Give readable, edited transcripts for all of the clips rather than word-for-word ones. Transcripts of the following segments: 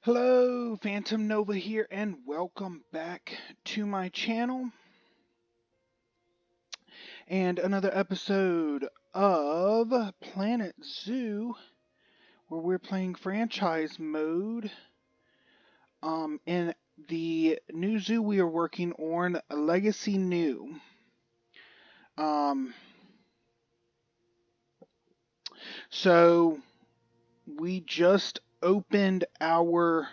Hello, Phantom Nova here, and welcome back to my channel and another episode of Planet Zoo, where we're playing franchise mode. In the new zoo we are working on, Legacy New. So we just opened our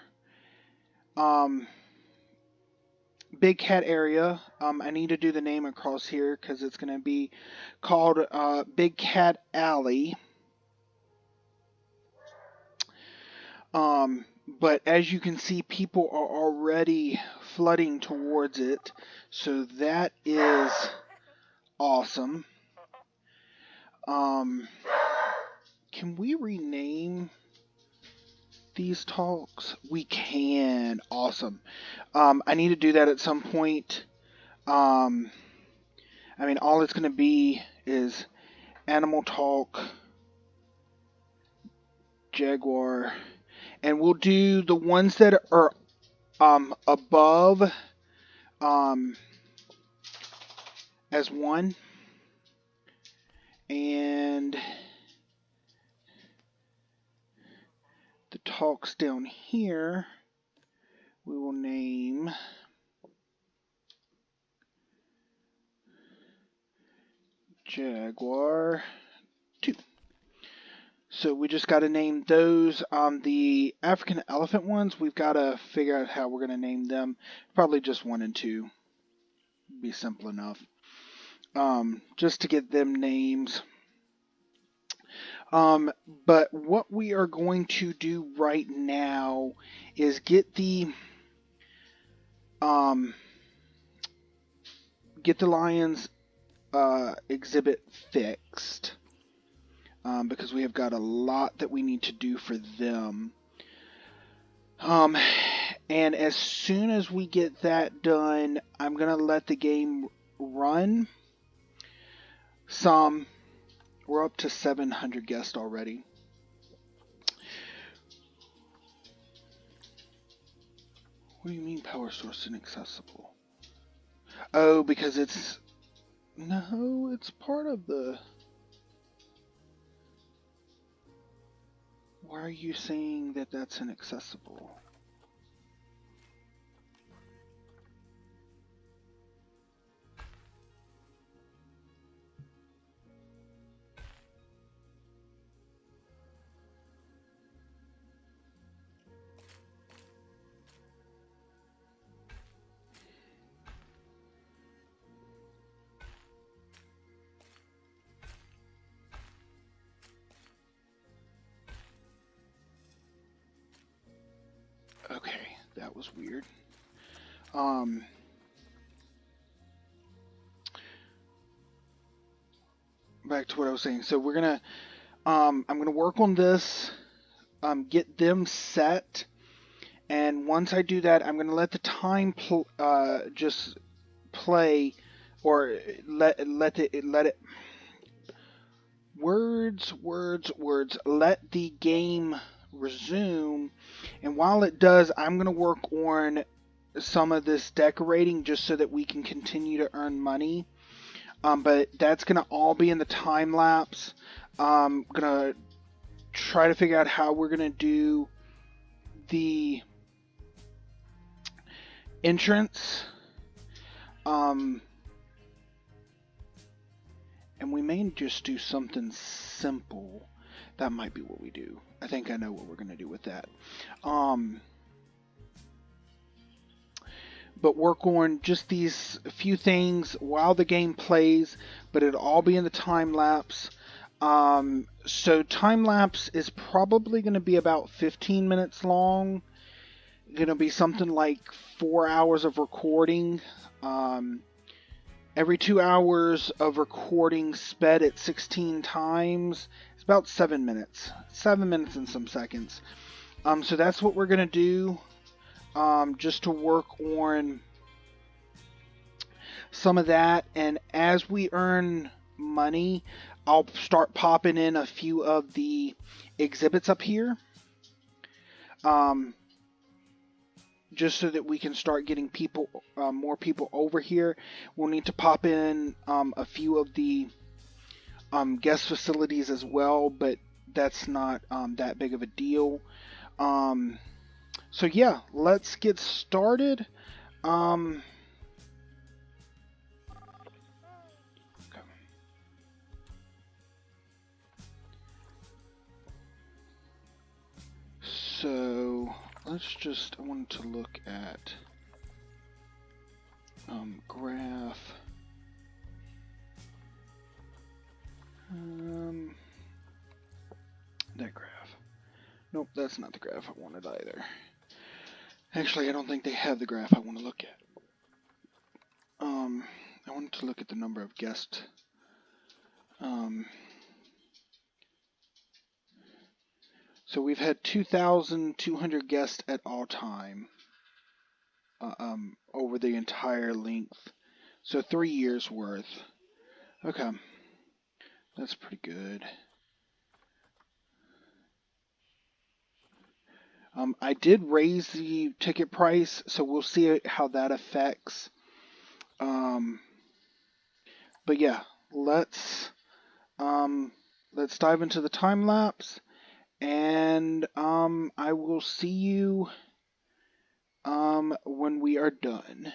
Big Cat area. I need to do the name across here because it's going to be called Big Cat Alley. But as you can see, people are already flooding towards it, so that is awesome. Can we rename these talks? We can. Awesome. I need to do that at some point. I mean, all it's going to be is Animal Talk, Jaguar, and we'll do the ones that are above as one, and the talks down here we will name Jaguar 2. So we just got to name those. The African elephant ones, we've got to figure out how we're going to name them. Probably just 1 and 2. Be simple enough. Just to get them names. But what we are going to do right now is get the lions exhibit fixed. Because we have got a lot that we need to do for them. And as soon as we get that done, I'm going to let the game run. We're up to 700 guests already. What do you mean power source inaccessible? Oh, because it's... No, it's part of the... Why are you saying that that's inaccessible? Okay, that was weird. Back to what I was saying. So we're gonna, I'm gonna work on this, get them set, and once I do that, I'm gonna let the time just play, or let it. Words. Let the game resume, and while it does, I'm gonna work on some of this decorating just so that we can continue to earn money. But that's going to all be in the time lapse. I'm going to try to figure out how we're going to do the entrance. And we may just do something simple. That might be what we do. I think I know what we're going to do with that. But work on just these few things while the game plays, but it'll all be in the time lapse. So time lapse is probably going to be about 15 minutes long. Going to be something like 4 hours of recording. Every 2 hours of recording sped at 16 times. It's about 7 minutes. 7 minutes and some seconds. So that's what we're going to do. Just to work on some of that, and as we earn money, I'll start popping in a few of the exhibits up here. just so that we can start getting people, more people over here. We'll need to pop in a few of the guest facilities as well, but that's not that big of a deal. Um, so yeah, let's get started. Um, okay. So I wanted to look at graph. That graph. Nope, that's not the graph I wanted either. Actually, I don't think they have the graph I want to look at. I wanted to look at the number of guests. So we've had 2,200 guests at all time, over the entire length. So 3 years worth. Okay, that's pretty good. I did raise the ticket price, so we'll see how that affects. But yeah, let's dive into the time lapse, and I will see you when we are done.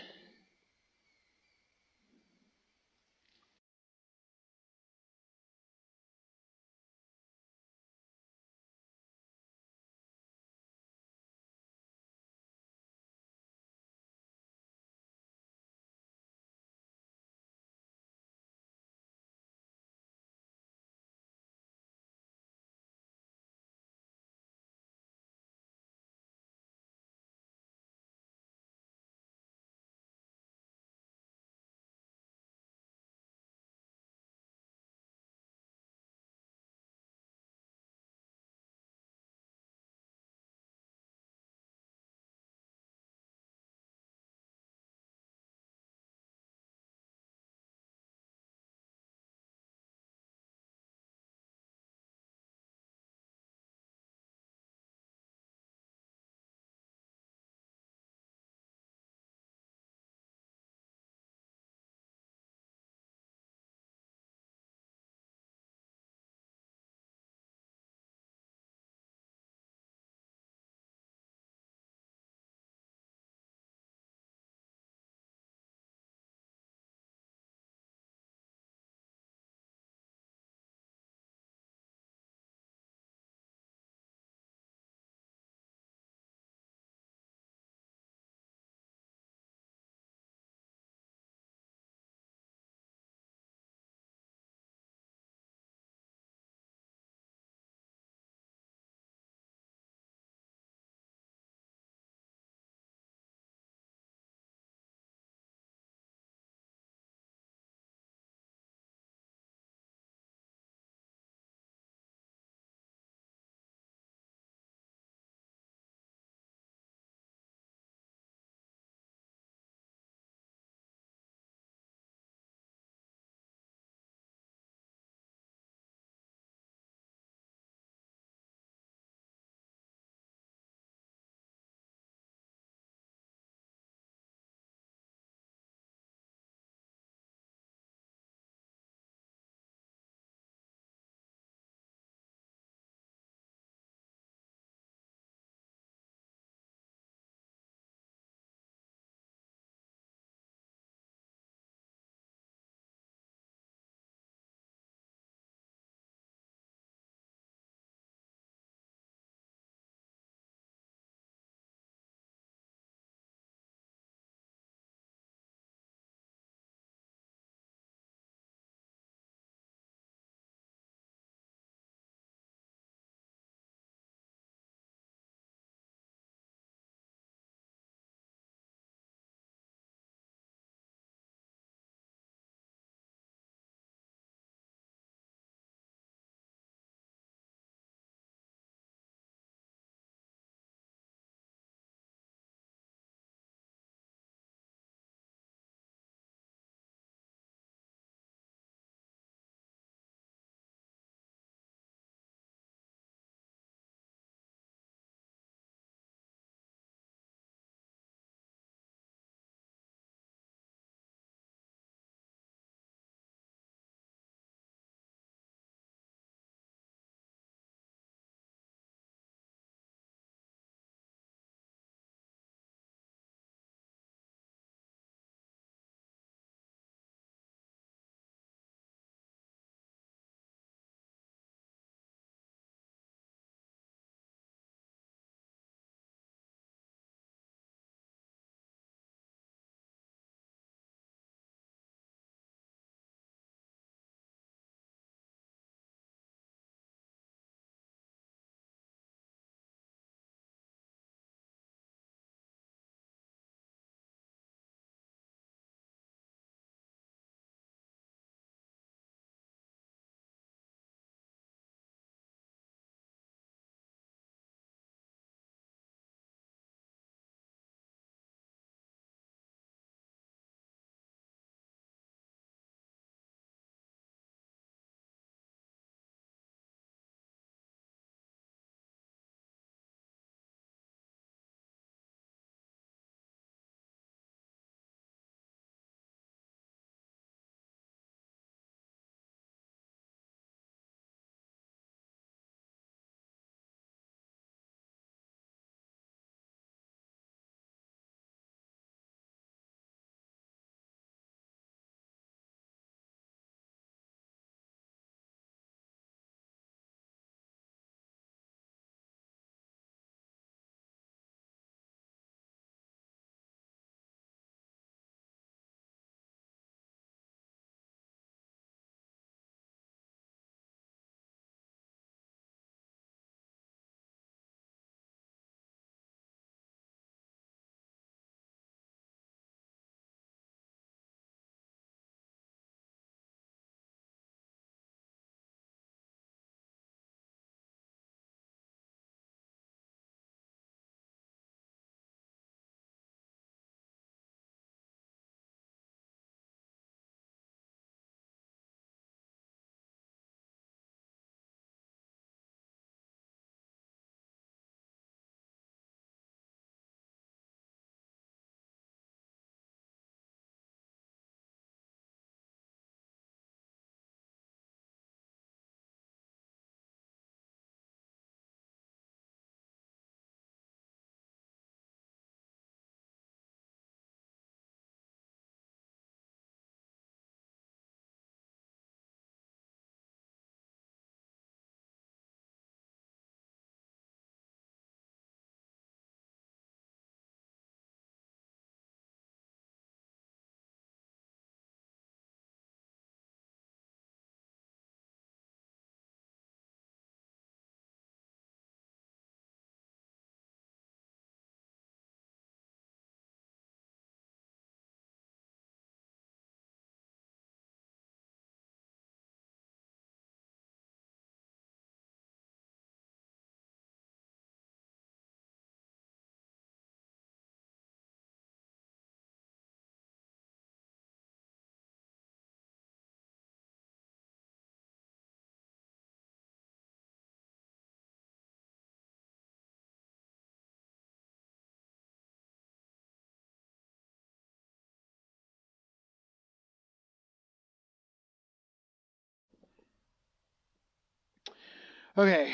Okay,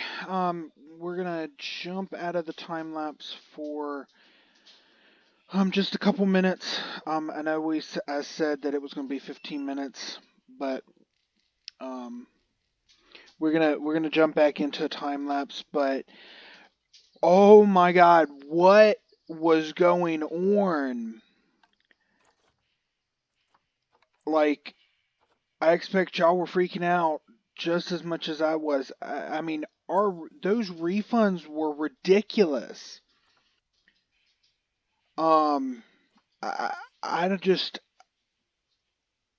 we're gonna jump out of the time lapse for just a couple minutes. I know I said that it was gonna be 15 minutes, but um, we're gonna jump back into a time lapse. But oh my God, what was going on? Like, I expect y'all were freaking out just as much as I was. I mean, those refunds were ridiculous. Um, I, I just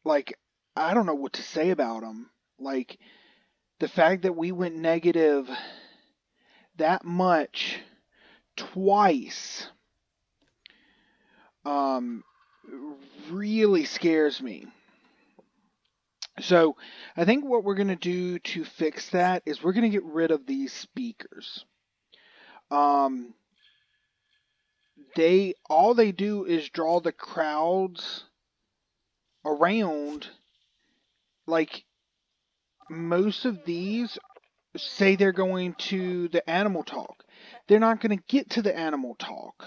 like I don't know what to say about them. Like the fact that we went negative that much twice, um, really scares me. So I think what we're gonna do to fix that is we're gonna get rid of these speakers. Um, they all they do is draw the crowds around. Like most of these say they're going to the animal talk. They're not going to get to the animal talk.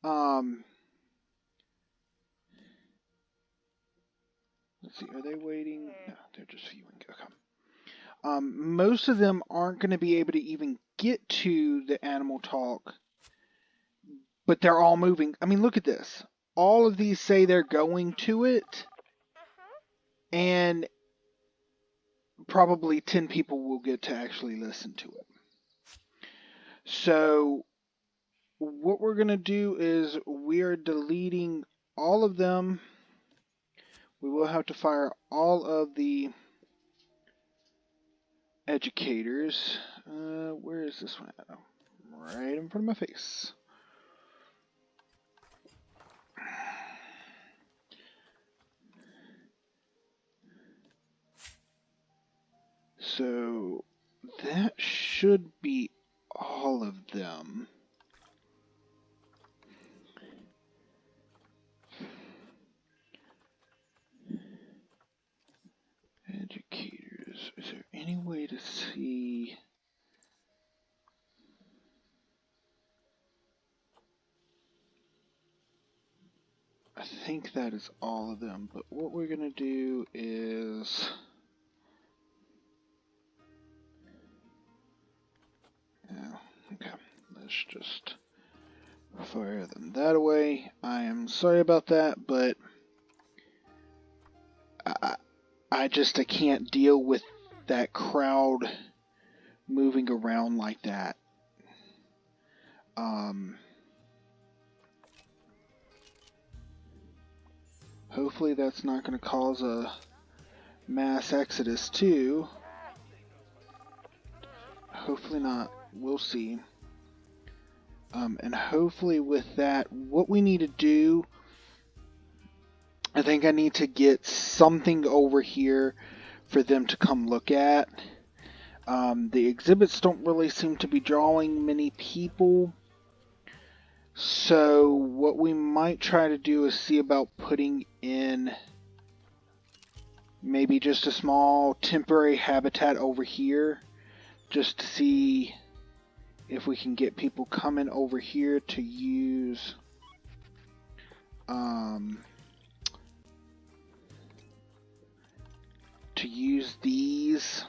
Um, let's see, are they waiting? No, they're just viewing. Okay. Most of them aren't going to be able to even get to the animal talk, but they're all moving. I mean, look at this. All of these say they're going to it, and probably 10 people will get to actually listen to it. So, what we're going to do is we are deleting all of them. We will have to fire all of the educators. Where is this one at? Oh, right in front of my face. So that should be all of them. Educators. Is there any way to see? I think that is all of them, but what we're going to do is... Oh, okay. Let's just fire them that away. I am sorry about that, but I can't deal with that crowd moving around like that. Hopefully that's not going to cause a mass exodus too. Hopefully not. We'll see. And hopefully with that, what we need to do, I think I need to get something over here for them to come look at. The exhibits don't really seem to be drawing many people. So what we might try to do is see about putting in maybe just a small temporary habitat over here, just to see if we can get people coming over here to use these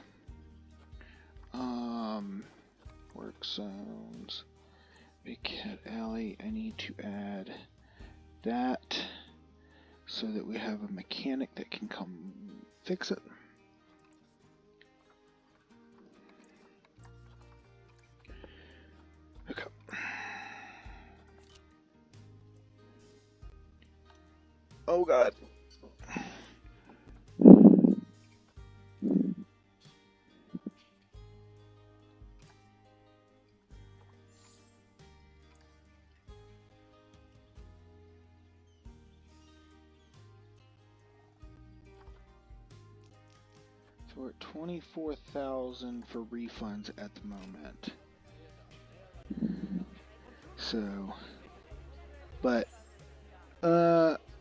work zones. Big Cat Alley. I need to add that so that we have a mechanic that can come fix it. Okay. Oh God. So we're at 24,000 for refunds at the moment. So, but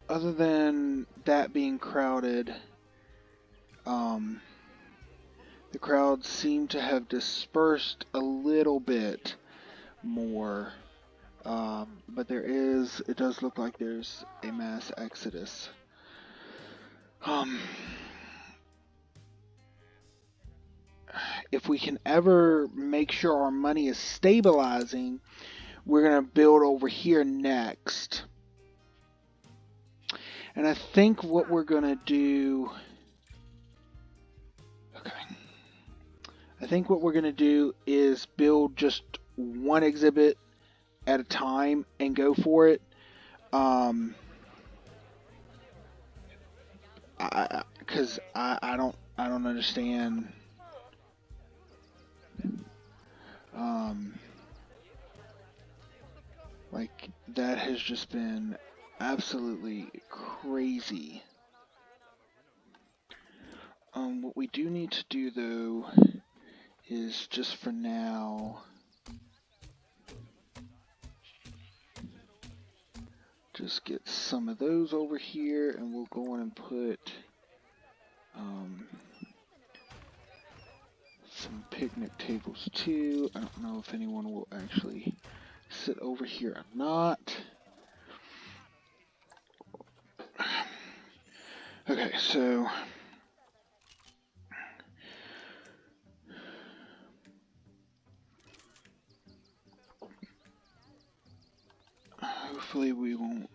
other than that being crowded, The crowds seem to have dispersed a little bit more. But it does look like there's a mass exodus. If we can ever make sure our money is stabilizing, we're going to build over here next. And I think what we're going to do... Okay. I think what we're going to do is build just one exhibit at a time and go for it. Because I don't understand. Like, that has just been absolutely crazy. What we do need to do, though, is just for now just get some of those over here, and we'll go on and put some picnic tables too. I don't know if anyone will actually sit over here or not. Okay, so hopefully we won't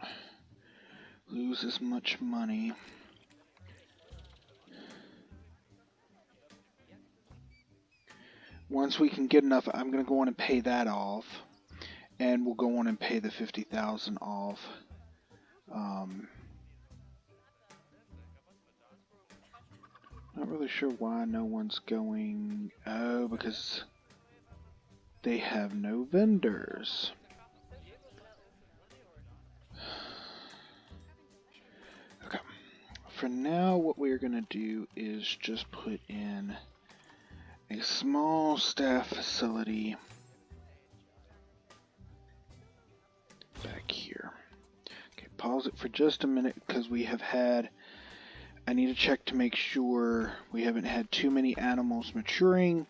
lose as much money. Once we can get enough, I'm going to go on and pay that off. And we'll go on and pay the 50,000 off. Not really sure why no one's going. Oh, because they have no vendors. Okay. For now, what we're going to do is just put in a small staff facility back here. Okay, pause it for just a minute because we have had... I need to check to make sure we haven't had too many animals maturing,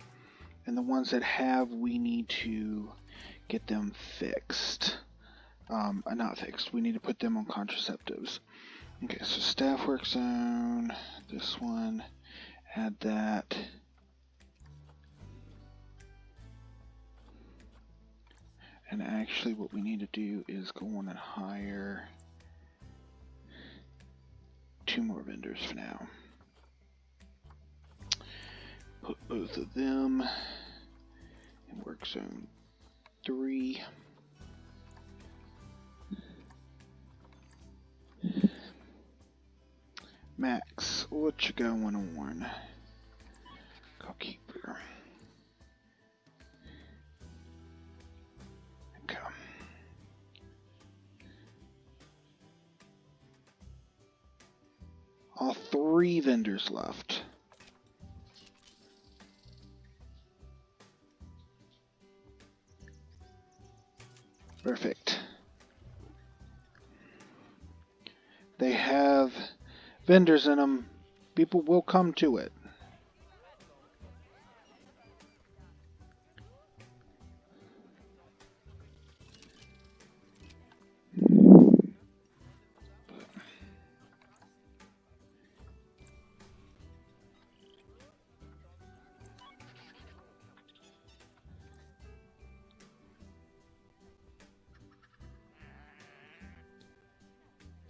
and the ones that have, we need to get them fixed. Not fixed, we need to put them on contraceptives. Okay, so staff work zone, this one, add that. And actually what we need to do is go on and hire 2 more vendors for now. Put both of them in work zone 3. Max, what you going on? Goalkeeper. Okay. All 3 vendors left. Perfect. They have vendors in them. People will come to it.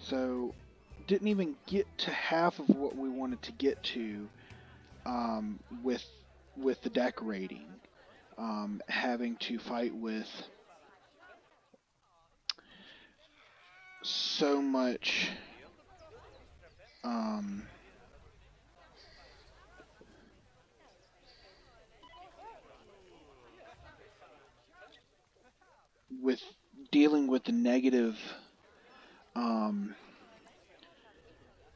So, didn't even get to half of what we wanted to get to with the decorating. Having to fight with so much with dealing with the negative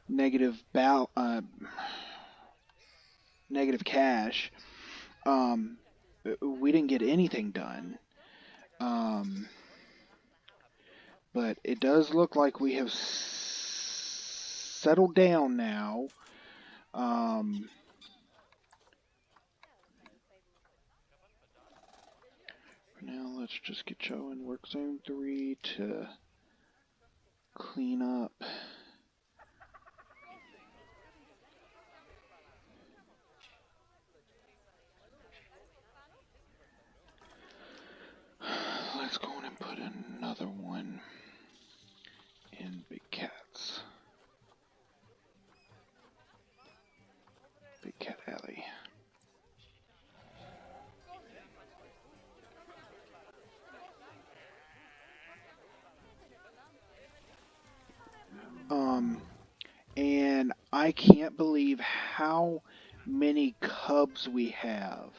negative cash. We didn't get anything done. But it does look like we have settled down now. let's just get Joe in work zone 3 to clean up. Let's go in and put another one in Big Cat's. Big Cat Alley. And I can't believe how many cubs we have.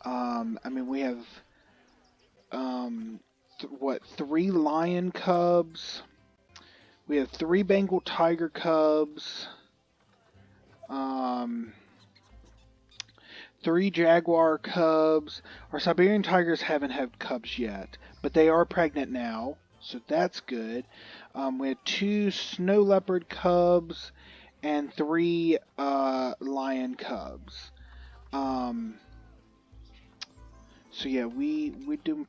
I mean, we have, 3 lion cubs. We have 3 Bengal tiger cubs. 3 jaguar cubs. Our Siberian tigers haven't had cubs yet, but they are pregnant now, so that's good. We had 2 snow leopard cubs and 3 lion cubs. So yeah, we're doing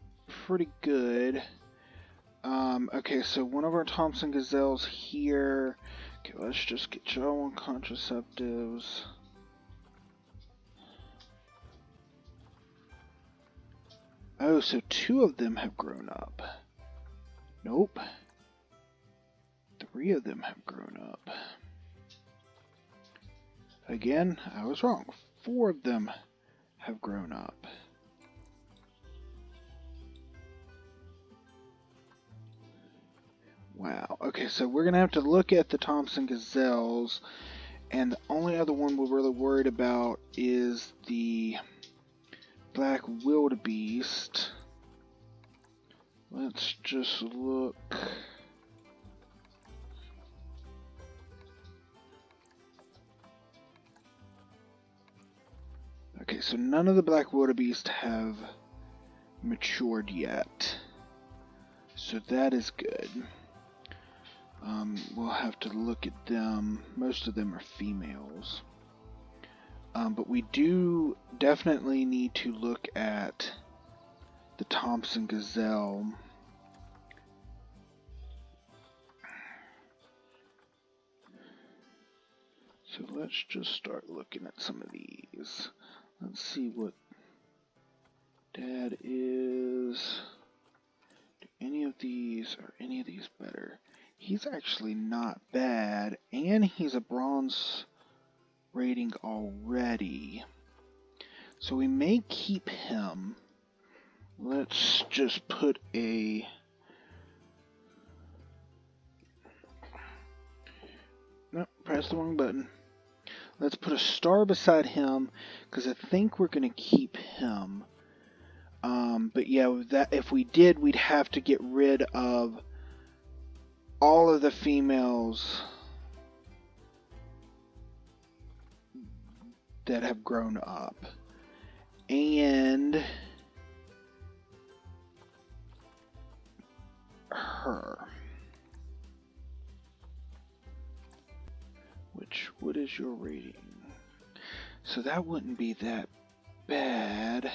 pretty good. Okay, so one of our Thompson gazelles here. Okay, let's just get y'all on contraceptives. Oh, so 2 of them have grown up. Nope. 3 of them have grown up. Again, I was wrong. 4 of them have grown up. Wow. Okay, so we're going to have to look at the Thompson gazelles. And the only other one we're really worried about is the black wildebeest. Let's just look. Okay, so none of the black wildebeest have matured yet. So that is good. We'll have to look at them. Most of them are females. But we do definitely need to look at the Thompson gazelle. So let's just start looking at some of these. Let's see what Dad is. Do any of these, are any of these better? He's actually not bad, and he's a bronze rating already. So we may keep him. Let's just put a... Nope, press the wrong button. Let's put a star beside him, because I think we're going to keep him. But yeah, that if we did, we'd have to get rid of all of the females that have grown up. And her. What is your rating? So that wouldn't be that bad.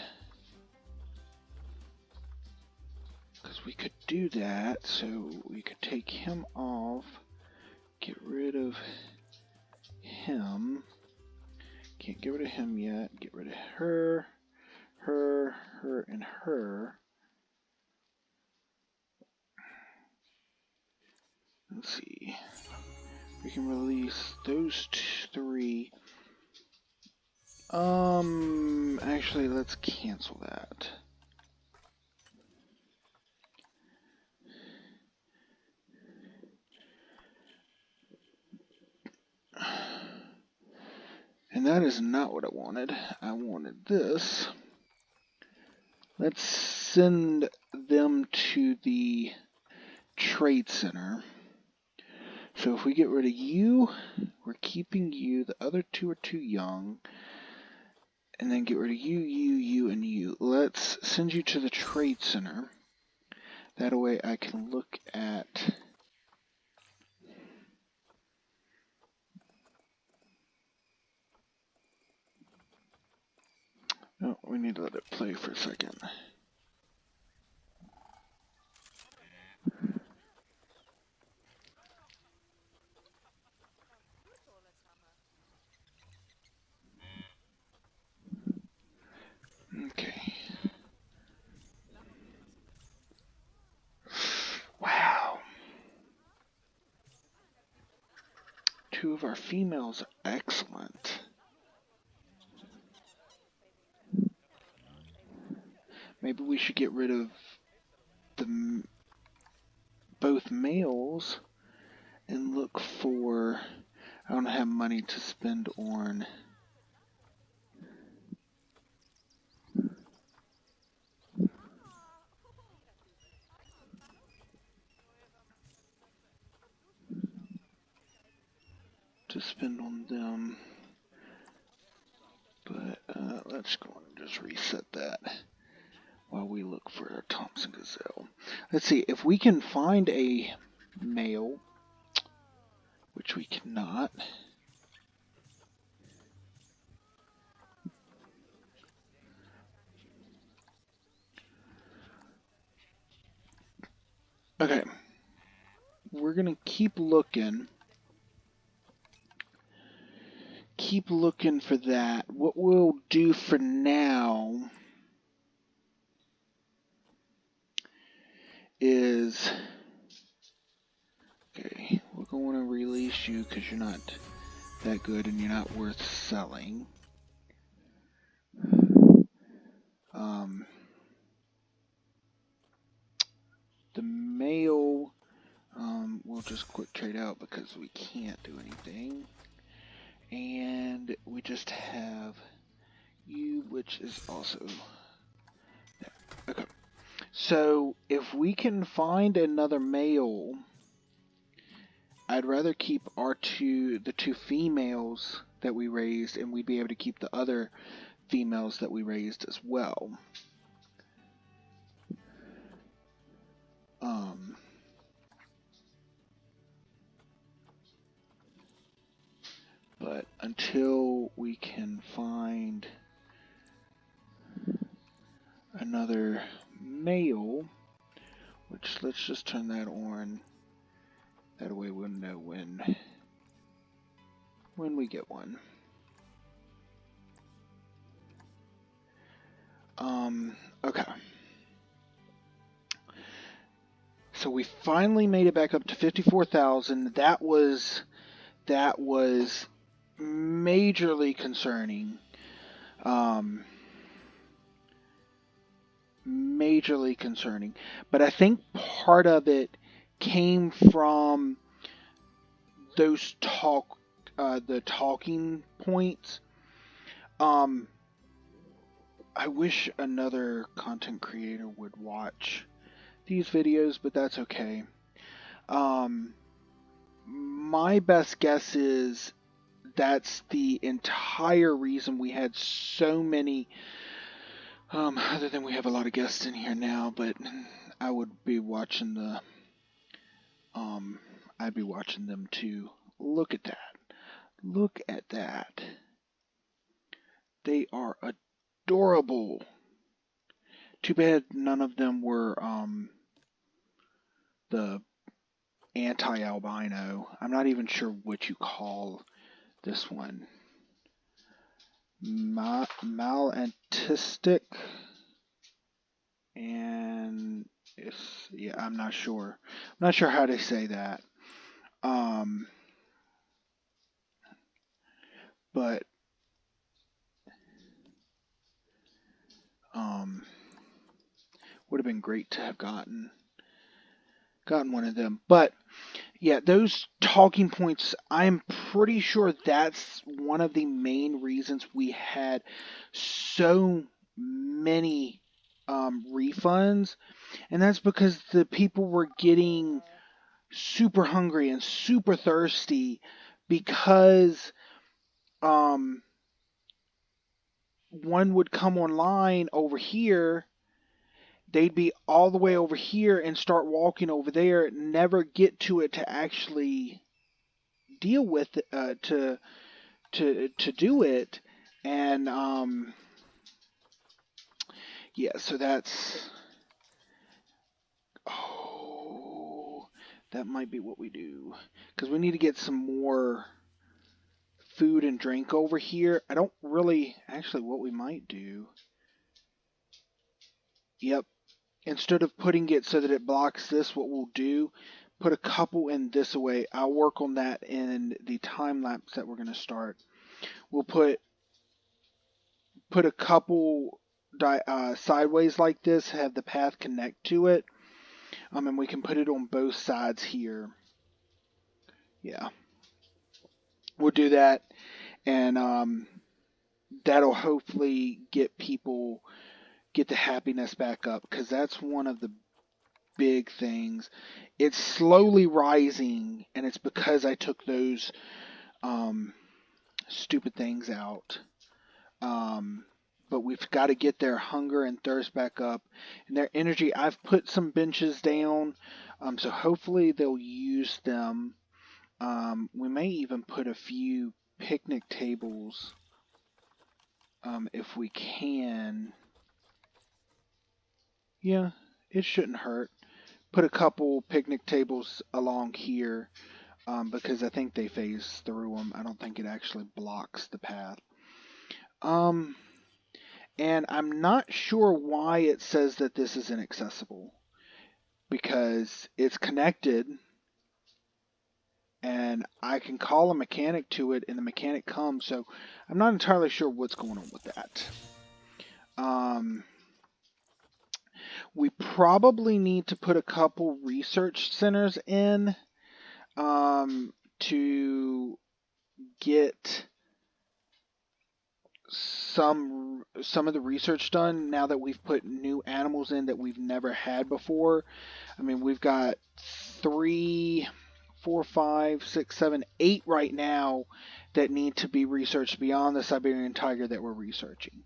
Because we could do that, so we could take him off, get rid of him. Can't get rid of him yet. Get rid of her, her, and her. Let's see. We can release those 3. Actually, let's cancel that. And that is not what I wanted. I wanted this. Let's send them to the trade center. So if we get rid of you, we're keeping you. The other 2 are too young. And then get rid of you, you, and you. Let's send you to the trade center. That way I can look at... Oh, we need to let it play for a second. 2 of our females are excellent. Maybe we should get rid of both males and look for... I don't have money to spend on... them. But let's go and just reset that while we look for our Thompson Gazelle. Let's see, if we can find a male, which we cannot. Okay, we're gonna keep looking. Keep looking for that. What we'll do for now is, okay, we're going to release you because you're not that good and you're not worth selling. The male, we'll just quick trade out because we can't do anything. And we just have you, which is also there. Okay. So if we can find another male, I'd rather keep the 2 females that we raised, and we'd be able to keep the other females that we raised as well. But until we can find another male, which let's just turn that on. That way we'll know when we get one. Okay. So we finally made it back up to 54,000. That was majorly concerning. Majorly concerning. But I think part of it came from those the talking points. I wish another content creator would watch these videos, but that's okay. My best guess is that's the entire reason we had so many, other than we have a lot of guests in here now, but I would be watching I'd be watching them too. Look at that. Look at that. They are adorable. Too bad none of them were the anti-albino. I'm not even sure what you call this one. Malantistic. And yeah, I'm not sure. I'm not sure how to say that. But would have been great to have gotten one of them. But yeah, those talking points, I'm pretty sure that's one of the main reasons we had so many refunds, and that's because the people were getting super hungry and super thirsty because one would come online over here, they'd be all the way over here and start walking over there, never get to it to actually deal with it, to do it. And yeah, so that's, oh, that might be what we do, because we need to get some more food and drink over here. I don't really, actually, what we might do, yep, instead of putting it so that it blocks this, what we'll do, put a couple in this way. I'll work on that in the time lapse that we're going to start. We'll put a couple sideways like this, have the path connect to it, and we can put it on both sides here. Yeah, we'll do that, and that'll hopefully get the happiness back up, because that's one of the big things. It's slowly rising, and it's because I took those stupid things out. But we've got to get their hunger and thirst back up, and their energy. I've put some benches down, so hopefully they'll use them. We may even put a few picnic tables, if we can. Yeah, it shouldn't hurt. Put a couple picnic tables along here, because I think they phase through them. I don't think it actually blocks the path. And I'm not sure why it says that this is inaccessible, because it's connected, and I can call a mechanic to it, and the mechanic comes, so I'm not entirely sure what's going on with that. We probably need to put a couple research centers in, to get some of the research done, now that we've put new animals in that we've never had before. I mean, we've got 3, 4, 5, 6, 7, 8 right now that need to be researched beyond the Siberian tiger that we're researching.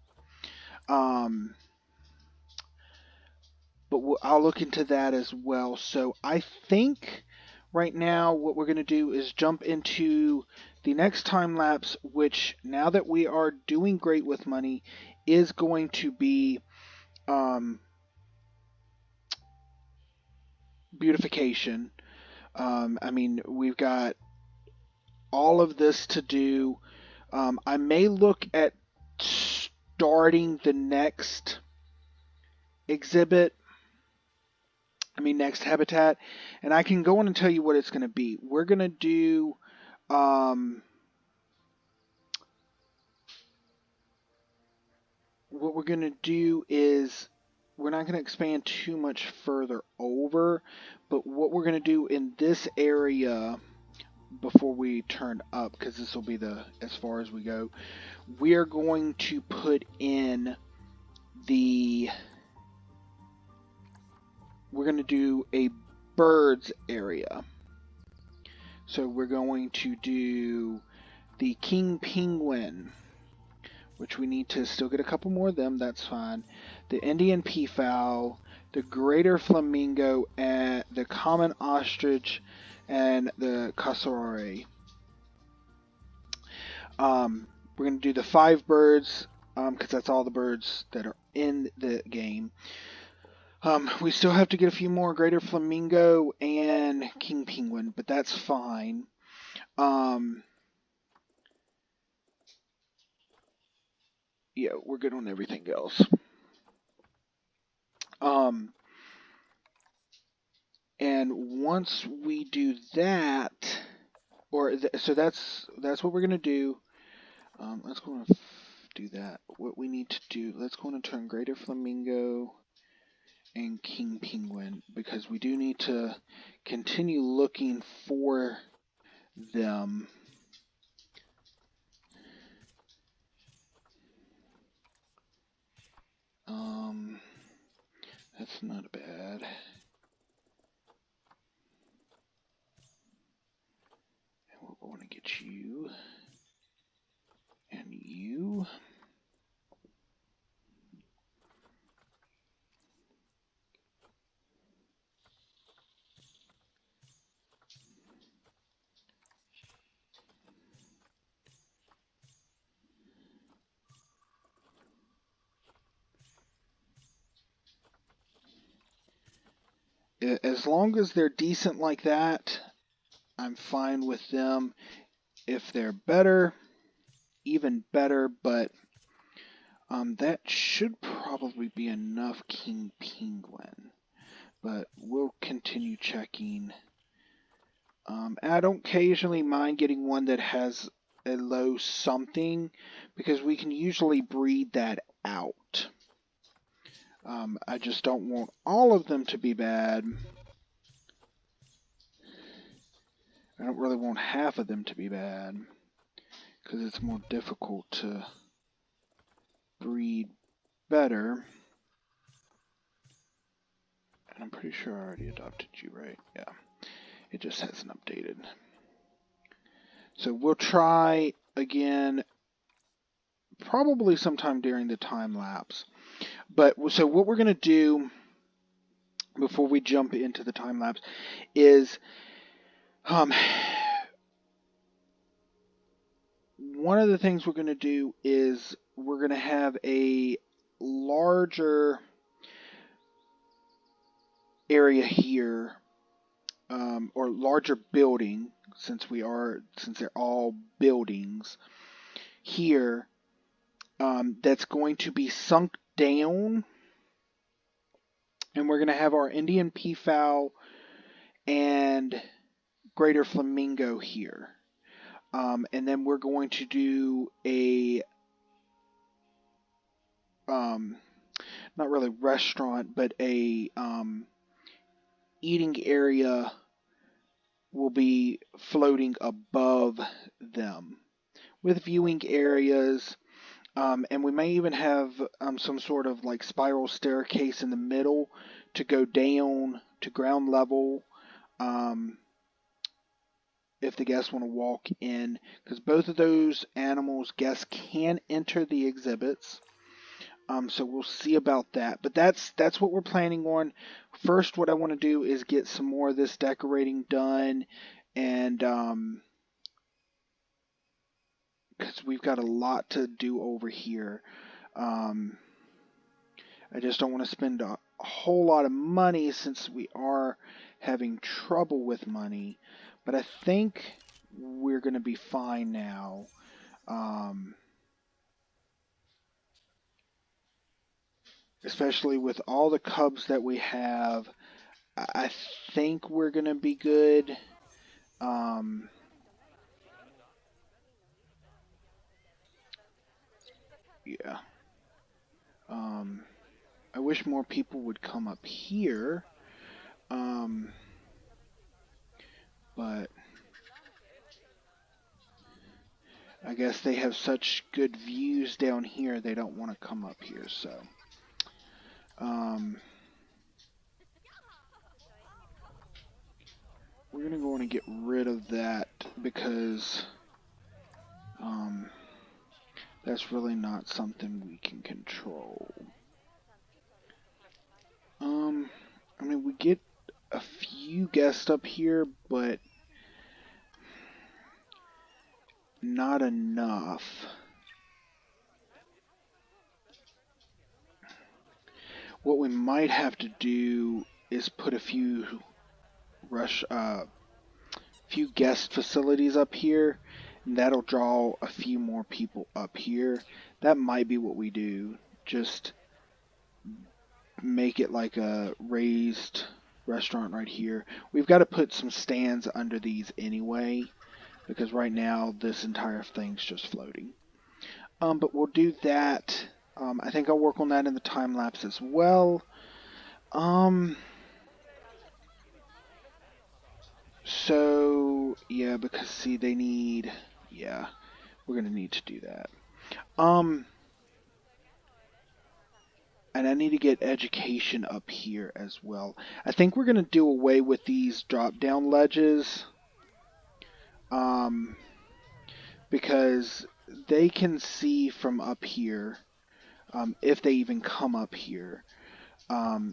But I'll look into that as well. So I think right now what we're going to do is jump into the next time lapse, which, now that we are doing great with money, is going to be beautification. I mean, we've got all of this to do. I may look at starting the next exhibit. Next habitat, and I can go on and tell you what it's going to be. We're going to do what we're going to do is, we're not going to expand too much further over, but what we're going to do in this area before we turn up, because this will be as far as we go, we are going to put in we're going to do a birds area. So we're going to do the king penguin, which we need to still get a couple more of them, that's fine. The Indian peafowl, the greater flamingo, and the common ostrich, and the cassowary. We're going to do the 5 birds, because that's all the birds that are in the game. We still have to get a few more greater flamingo and king penguin, but that's fine. Yeah, we're good on everything else. And once we do that, so that's what we're gonna do. Let's go and do that. What we need to do, let's go and turn greater flamingo and king penguin, because we do need to continue looking for them. That's not bad. And we're going to get you and you. As long as they're decent like that, I'm fine with them. If they're better, even better, but that should probably be enough king penguin. But we'll continue checking And I don't occasionally mind getting one that has a low something because we can usually breed that out. I just don't want all of them to be bad. I don't really want half of them to be bad because it's more difficult to breed better. And I'm pretty sure I already adopted you, right? Yeah. It just hasn't updated. So we'll try again probably sometime during the time lapse. But so what we're going to do before we jump into the time lapse is one of the things we're going to do is we're going to have a larger area here, or larger building, since they're all buildings here, that's going to be sunk down, and we're going to have our Indian peafowl and greater flamingo here. And then we're going to do a not really restaurant, but a eating area will be floating above them with viewing areas. And we may even have some sort of like spiral staircase in the middle to go down to ground level if the guests want to walk in, because both of those animals guests can enter the exhibits. So we'll see about that. But that's what we're planning on. First, what I want to do is get some more of this decorating done, and because we've got a lot to do over here. I just don't want to spend a whole lot of money since we are having trouble with money. But I think we're going to be fine now. Especially with all the cubs that we have, I think we're going to be good. Yeah. I wish more people would come up here. But I guess they have such good views down here, they don't want to come up here, so. We're going to go in and get rid of that because that's really not something we can control. I mean, we get a few guests up here, but not enough. What we might have to do is put a few guest facilities up here, and that'll draw a few more people up here. That might be what we do. Just make it like a raised restaurant right here. We've got to put some stands under these anyway, because right now this entire thing's just floating. But we'll do that. I think I'll work on that in the time lapse as well. So yeah, because see, they need, yeah, we're gonna need to do that. And I need to get education up here as well. I think we're gonna do away with these drop-down ledges, because they can see from up here, if they even come up here.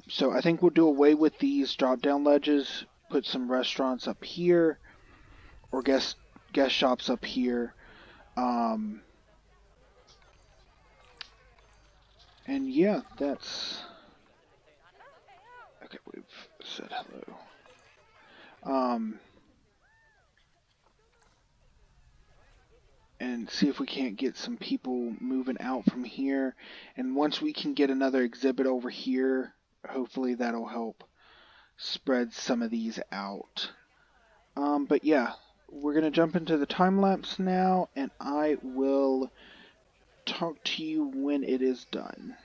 So I think we'll do away with these drop-down ledges, put some restaurants up here, or guest shops up here. And yeah, that's... Okay, we've said hello. And see if we can't get some people moving out from here. And once we can get another exhibit over here, hopefully that'll help spread some of these out. But yeah, we're going to jump into the time lapse now, and I will talk to you when it is done.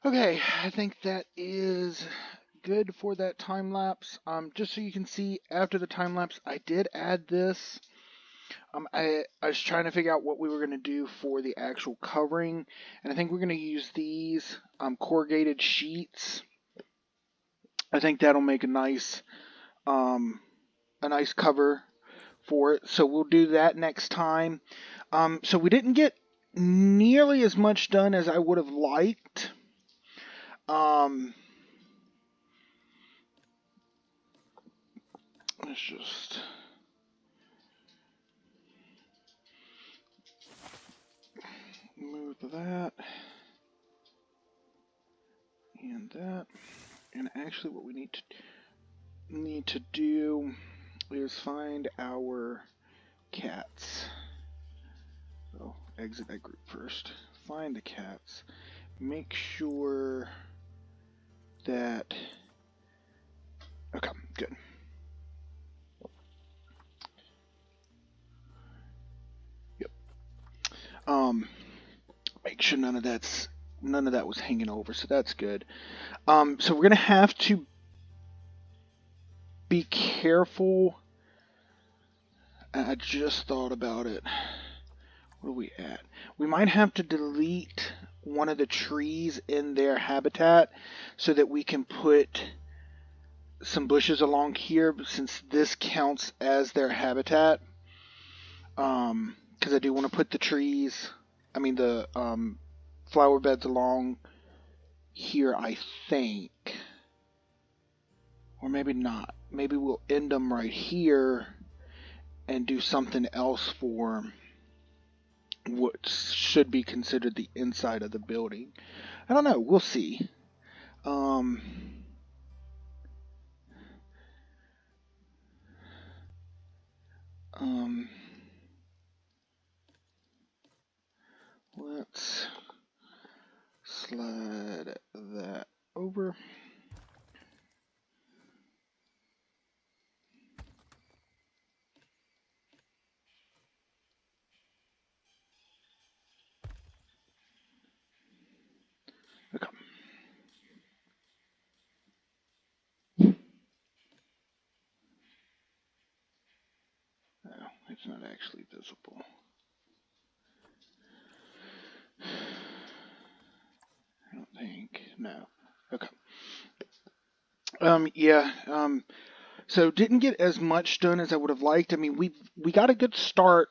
Okay, I think that is good for that time lapse. Just so you can see, after the time lapse, I did add this. I was trying to figure out what we were going to do for the actual covering, and I think we're going to use these corrugated sheets. I think that'll make a nice cover for it. So we'll do that next time. So we didn't get nearly as much done as I would have liked. Let's just move that and that. And actually, what we need to do is find our cats. So exit that group first. Find the cats. Make sure that. Okay, good. Yep. Make sure none of that was hanging over, so that's good. So we're gonna have to be careful. I just thought about it. What are we at? We might have to delete one of the trees in their habitat so that we can put some bushes along here, since this counts as their habitat. Because I do want to put the trees, the flower beds along here, I think. Or maybe not. Maybe we'll end them right here and do something else for what should be considered the inside of the building. I don't know. We'll see. Let's slide that over. Okay. No, it's not actually visible. I don't think. No. Okay. Yeah. So didn't get as much done as I would have liked. We got a good start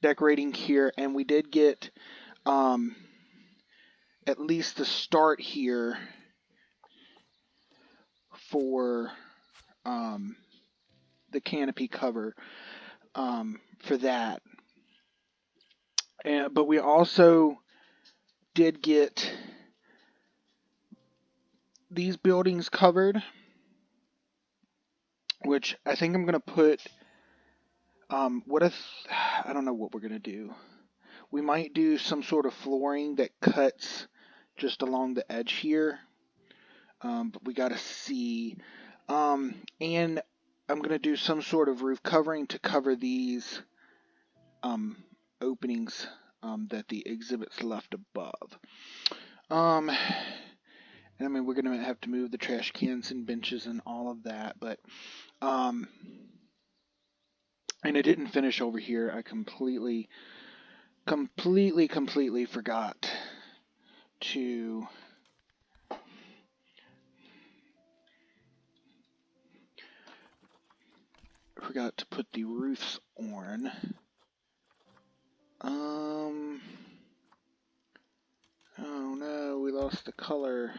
decorating here, and we did get at least the start here for the canopy cover for that. But we also did get these buildings covered, which I think I'm going to put. I don't know what we're going to do. We might do some sort of flooring that cuts just along the edge here. But we got to see. And I'm going to do some sort of roof covering to cover these openings that the exhibits left above. And we're going to have to move the trash cans and benches and all of that, but and I didn't finish over here. I completely forgot to put the roofs on. Oh no, we lost the color.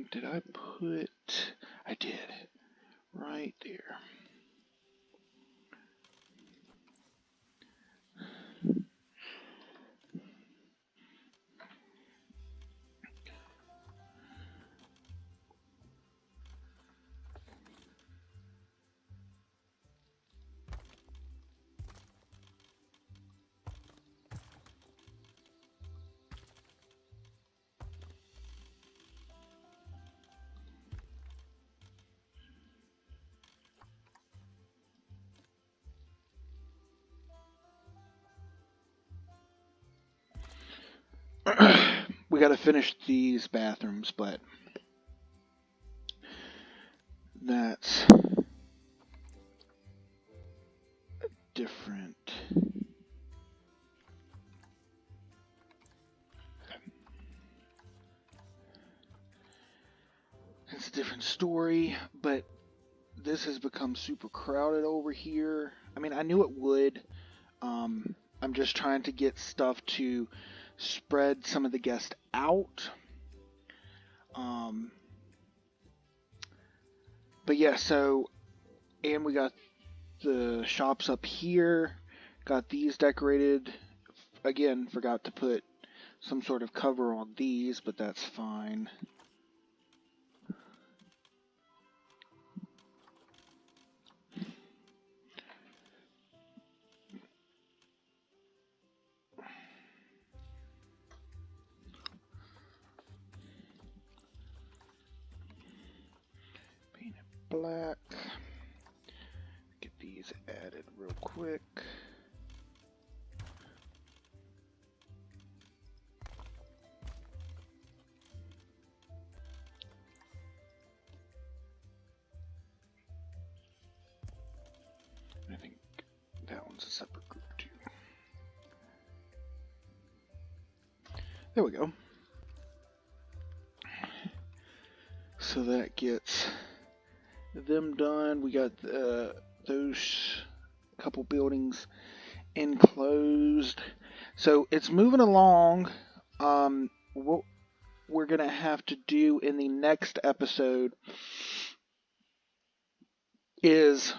Did I put? I did. Right there. we got to finish these bathrooms, but that's different. It's a different story, but this has become super crowded over here. I mean, I knew it would. I'm just trying to get stuff to spread some of the guests out. But yeah, so, and we got the shops up here. Got these decorated. Again, forgot to put some sort of cover on these, but that's fine. Paint it black. Get these added real quick. I think that one's a separate group too. There we go. So that gets them done. We got those couple buildings enclosed. So it's moving along. What we're going to have to do in the next episode is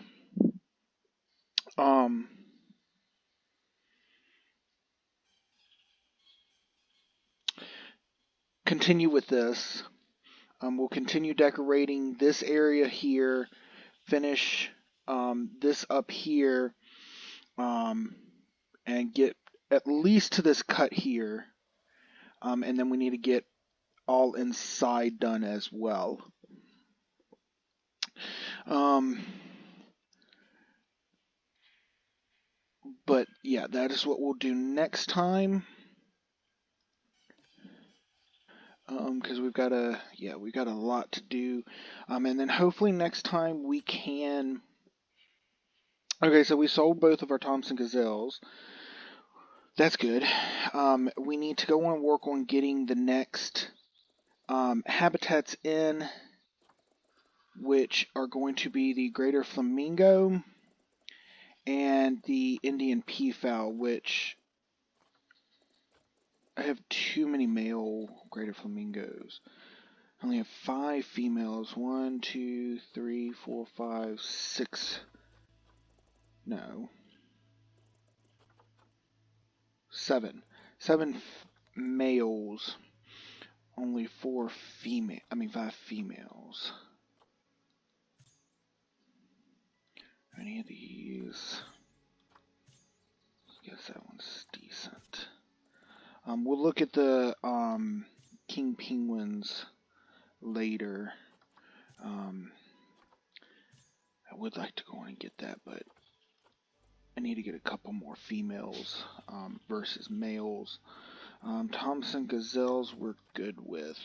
continue with this. We'll continue decorating this area here, finish this up here, and get at least to this cut here. And then we need to get all inside done as well. But yeah, that is what we'll do next time. Because we've got a lot to do. And then hopefully next time we can. Okay, so we sold both of our Thompson Gazelles. That's good. We need to go and work on getting the next habitats in, which are going to be the greater flamingo and the Indian peafowl, which I have too many male greater flamingos. I only have 5 females. 1, 2, 3, 4, 5, 6. No. 7. 7 males. Only 4 female. 5 females. Any of these? I guess that one's decent. We'll look at the king penguins later. I would like to go on and get that, but I need to get a couple more females versus males. Thompson Gazelles we're good with.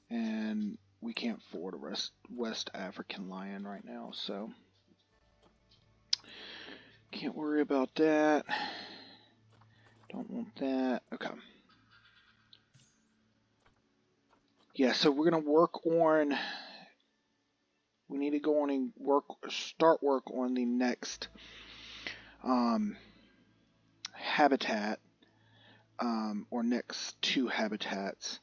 And we can't afford a West African lion right now, so can't worry about that. Don't want that. Okay. Yeah, so we're going to work on... We need to go on and start work on the next habitat, or next 2 habitats.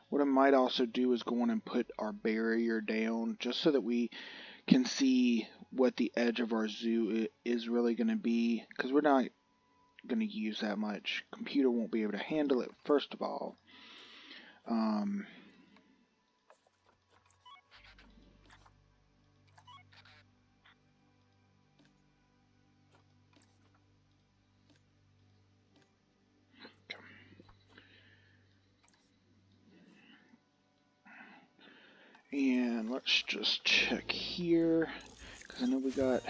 What I might also do is go on and put our barrier down just so that we can see what the edge of our zoo is really going to be, because we're not going to use that much. Computer won't be able to handle it, first of all. And let's just check here, because I know we got,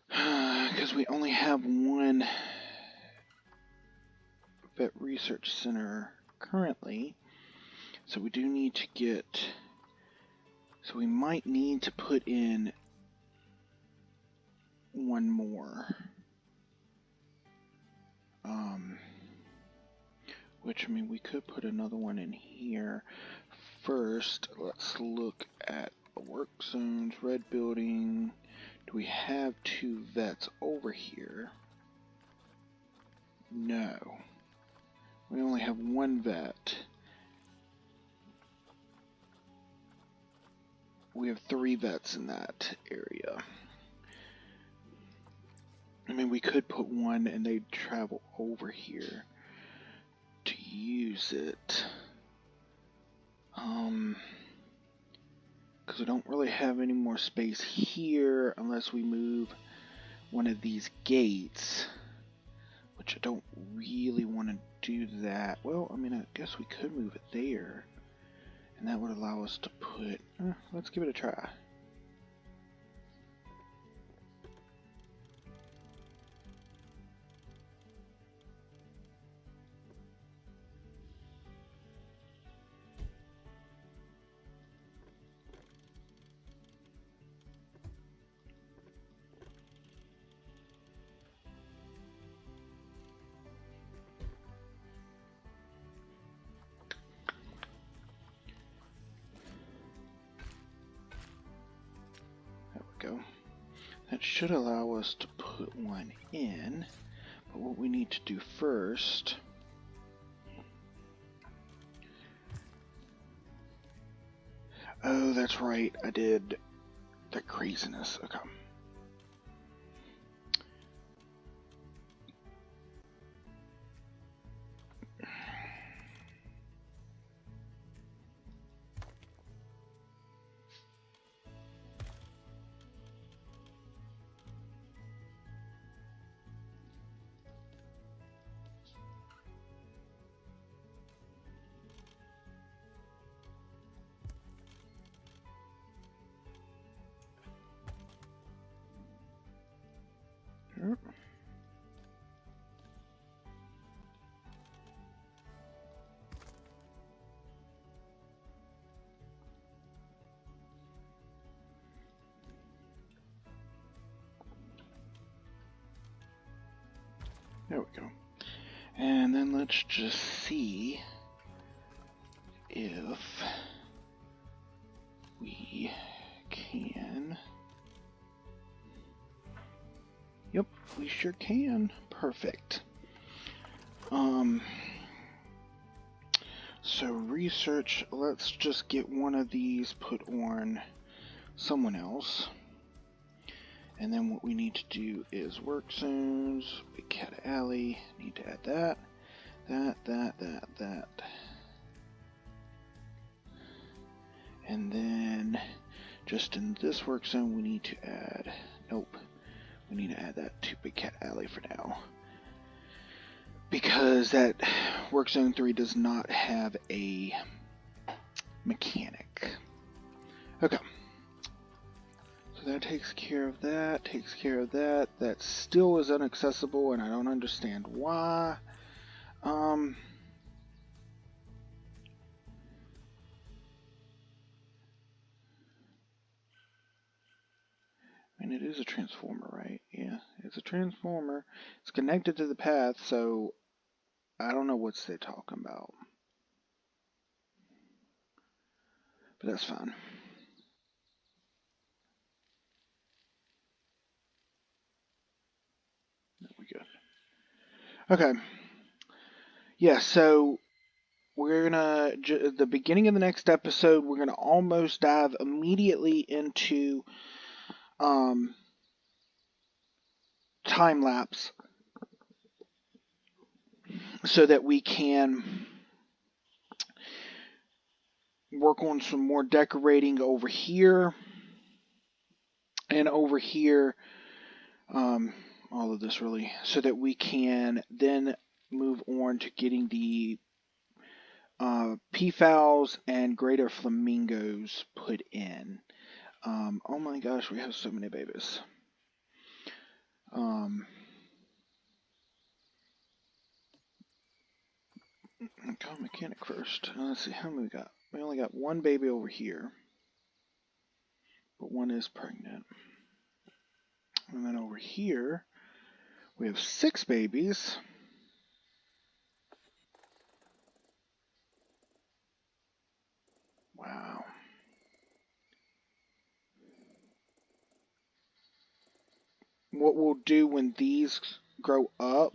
because we only have one vet research center currently, so we do need to get, so we might need to put in one more, which, I mean, we could put another one in here. First, let's look at work zones, red building. Do we have 2 vets over here? No. We only have 1 vet. We have 3 vets in that area. I mean, we could put one and they'd travel over here to use it. Because we don't really have any more space here unless we move one of these gates, which I don't really want to do that. Well, I mean, I guess we could move it there, and that would allow us to put, let's give it a try. Go. That should allow us to put one in, but what we need to do first, oh, that's right, I did the craziness. Okay. There we go. And then let's just see if we can. Yep, we sure can. Perfect. So research, let's just get one of these put on someone else. And then what we need to do is work zones, Big Cat Alley, need to add that. And then just in this work zone we need to add, nope, we need to add that to Big Cat Alley for now. Because that work zone 3 does not have a mechanic. Okay. So that takes care of that, That still is inaccessible, and I don't understand why. I mean, it is a transformer, right? Yeah, it's a transformer. It's connected to the path, so I don't know what's they talking about. But that's fine. There we go. Okay. Yeah, so we're gonna, the beginning of the next episode, we're gonna almost dive immediately into time lapse, so that we can work on some more decorating over here and over here, all of this really, so that we can then move on to getting the peafowls and greater flamingos put in. Oh my gosh, we have so many babies. Call mechanic first. Let's see, how many we got? We only got one baby over here, but one is pregnant. And then over here, we have 6 babies. Wow. What we'll do when these grow up,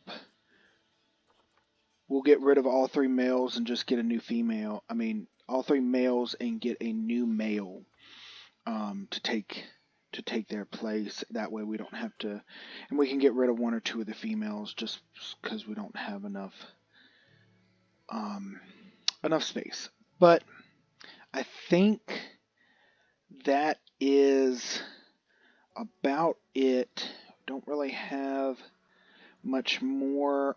we'll get rid of all 3 males and just get a new female. I mean, all 3 males and get a new male to take their place. That way we don't have to, and we can get rid of 1 or 2 of the females just because we don't have enough space. But I think that is about it. Don't really have much more.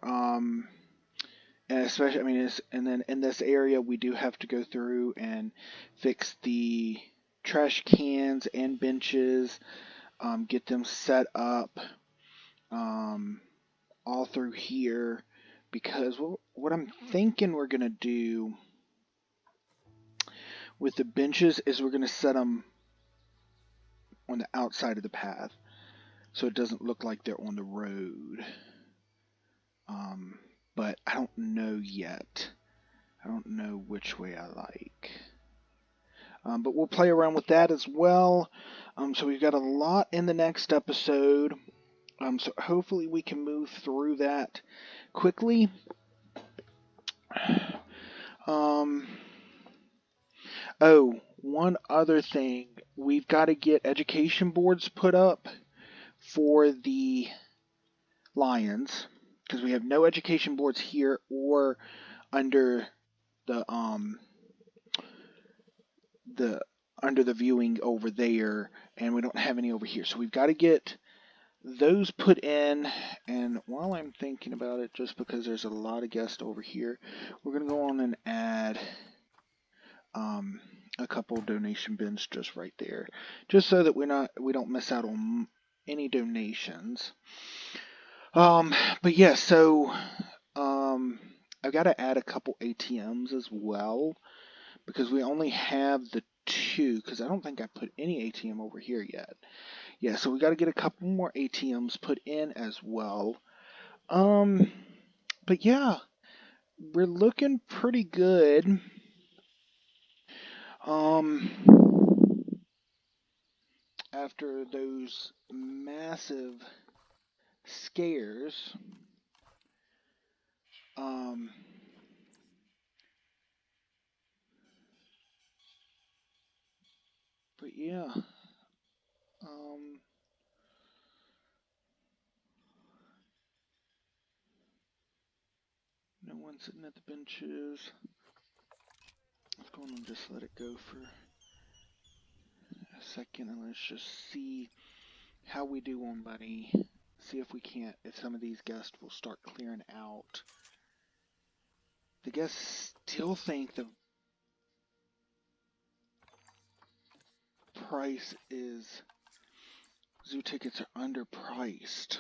And especially, I mean, and then in this area, we do have to go through and fix the trash cans and benches, get them set up all through here. Because what I'm thinking we're going to do with the benches is we're going to set them on the outside of the path so it doesn't look like they're on the road. But I don't know yet. I don't know which way I like. But we'll play around with that as well. So we've got a lot in the next episode. So hopefully we can move through that quickly. Oh, one other thing. We've got to get education boards put up for the lions, because we have no education boards here or under the viewing over there, and we don't have any over here. So we've got to get those put in. And while I'm thinking about it, just because there's a lot of guests over here, we're going to go on and add a couple donation bins just right there, just so that we don't miss out on any donations. But yeah, so I've got to add a couple ATMs as well, because we only have the 2, because I don't think I put any ATM over here yet. Yeah, so we got to get a couple more ATMs put in as well. But yeah, we're looking pretty good. After those massive scares, but yeah, no one sitting at the benches. Let's go on and just let it go for a second, and let's just see how we do on money. See if we can't, if some of these guests will start clearing out. The guests still think the price is, zoo tickets are underpriced.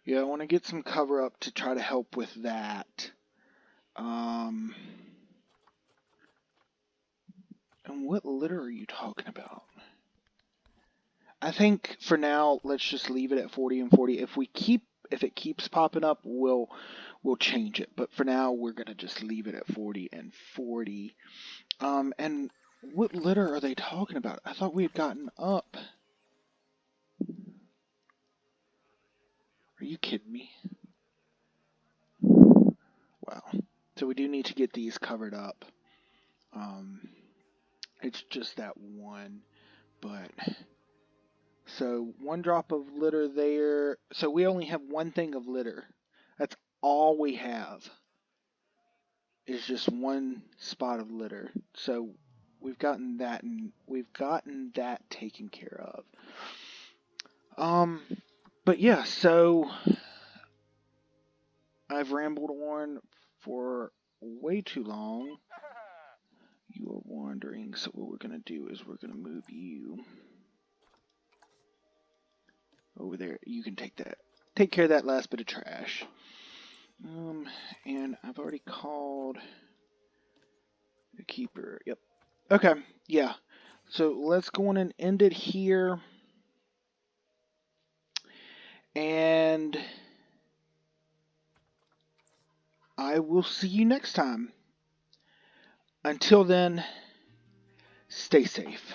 Yeah, I want to get some cover up to try to help with that. And what litter are you talking about? I think for now, let's just leave it at 40 and 40. If it keeps popping up, we'll change it. But for now, we're gonna just leave it at 40 and 40. And what litter are they talking about? I thought we had gotten up. Are you kidding me? Wow. So we do need to get these covered up. It's just that one, but so 1 drop of litter there. So we only have 1 thing of litter. That's all we have. Is just 1 spot of litter. So we've gotten that, and we've gotten that taken care of. But yeah, so I've rambled on for way too long. You are wandering, so what we're going to do is we're going to move you over there. You can take care of that last bit of trash. And I've already called the keeper. Yep. Okay, yeah. So let's go on and end it here. And I will see you next time. Until then, stay safe.